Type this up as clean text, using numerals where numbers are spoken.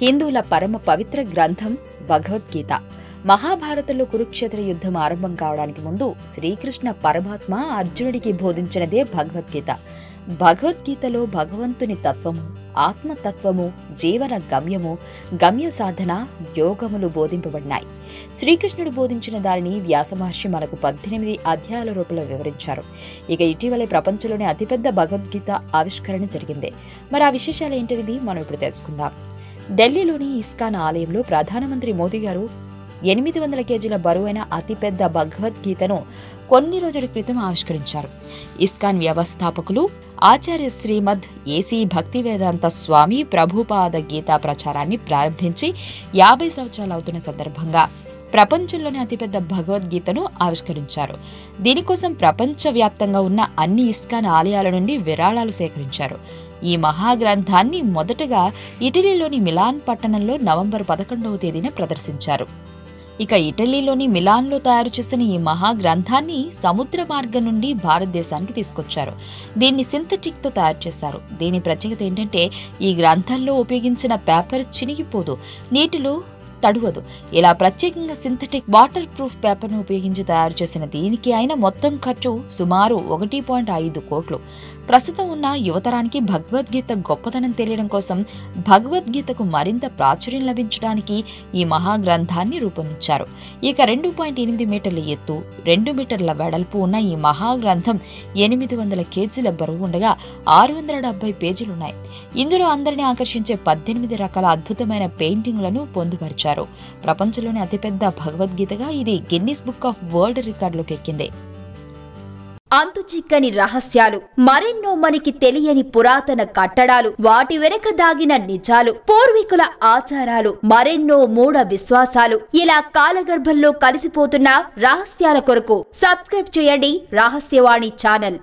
హిందువుల పరమ పవిత్ర గ్రంథం భగవద్గీత. మహాభారతంలో కురుక్షేత్ర యుద్ధం ఆరంభం కావడానికి ముందు శ్రీకృష్ణ పరమాత్మ అర్జునుడికి బోధించినదే భగవద్గీత. భగవద్గీతలో భగవంతుని తత్వము, ఆత్మతత్వము, జీవన గమ్యము, గమ్య సాధన, యోగములు బోధింపబడినాయి. శ్రీకృష్ణుడు బోధించిన దానిని వ్యాసమహర్షి మనకు 18 అధ్యాయాల రూపంలో వివరించారు. ఇక ఇటీవలే ప్రపంచంలోనే అతిపెద్ద భగవద్గీత ఆవిష్కరణ జరిగింది. మరి ఆ విశేషాలు ఏంటనేది మనం ఇప్పుడు తెలుసుకుందాం. ఢిల్లీలోని ఇస్కాన్ ఆలయంలో ప్రధానమంత్రి మోదీ గారు 800 కేజీల బరువైన అతిపెద్ద భగవద్గీతను కొన్ని రోజుల క్రితం ఆవిష్కరించారు. ఇస్కాన్ వ్యవస్థాపకులు ఆచార్య శ్రీమద్ ఏసీ భక్తివేదాంత స్వామి ప్రభుపాద గీతా ప్రచారాన్ని ప్రారంభించి 50 సంవత్సరాలు అవుతున్న సందర్భంగా ప్రపంచంలోని అతిపెద్ద భగవద్గీతను ఆవిష్కరించారు. దీనికోసం ప్రపంచవ్యాప్తంగా ఉన్న అన్ని ఇస్కాన్ ఆలయాల నుండి విరాళాలు సేకరించారు. ఈ మహాగ్రంథాన్ని మొదటగా ఇటలీలోని మిలాన్ పట్టణంలో నవంబర్ 11వ తేదీన ప్రదర్శించారు. ఇక ఇటలీలోని మిలాన్లో తయారు చేసిన ఈ మహాగ్రంథాన్ని సముద్ర మార్గం నుండి భారతదేశానికి తీసుకొచ్చారు. దీన్ని సింథటిక్తో తయారు చేశారు. దీని ప్రత్యేకత ఏంటంటే ఈ గ్రంథంలో ఉపయోగించిన పేపర్ చినిగిపోదు, నీటిలో తడువదు. ఇలా ప్రత్యేకంగా సింథటిక్ వాటర్ ప్రూఫ్ పేపర్ను ఉపయోగించి తయారు చేసిన దీనికి అయిన మొత్తం ఖర్చు సుమారు 1.5 కోట్లు. ప్రస్తుతం ఉన్న యువతరానికి భగవద్గీత గొప్పతనం తెలియడం కోసం భగవద్గీతకు మరింత ప్రాచుర్యం లభించడానికి ఈ మహాగ్రంథాన్ని రూపొందించారు. ఇక 2.8 మీటర్ల ఎత్తు, 2 మీటర్ల వెడల్పు ఉన్న ఈ మహాగ్రంథం 800 కేజీల బరువు ఉండగా 670 పేజీలున్నాయి. ఇందులో అందరినీ ఆకర్షించే 18 రకాల అద్భుతమైన పెయింటింగ్లను పొందుపరిచారు. ప్రపంచంలోని అతిపెద్ద భగవద్గీతగా ఇది గిన్నిస్ బుక్ ఆఫ్ వరల్డ్ రికార్డులోకి ఎక్కింది. అంతు చిక్కని రహస్యాలు, మరెన్నో మనకి తెలియని పురాతన కట్టడాలు, వాటి వెనక దాగిన నిజాలు, పూర్వీకుల ఆచారాలు, మరెన్నో మూఢ విశ్వాసాలు, ఇలా కాలగర్భంలో కలిసిపోతున్న రహస్యాల కొరకు సబ్స్క్రైబ్ చేయండి రహస్యవాణి ఛానల్.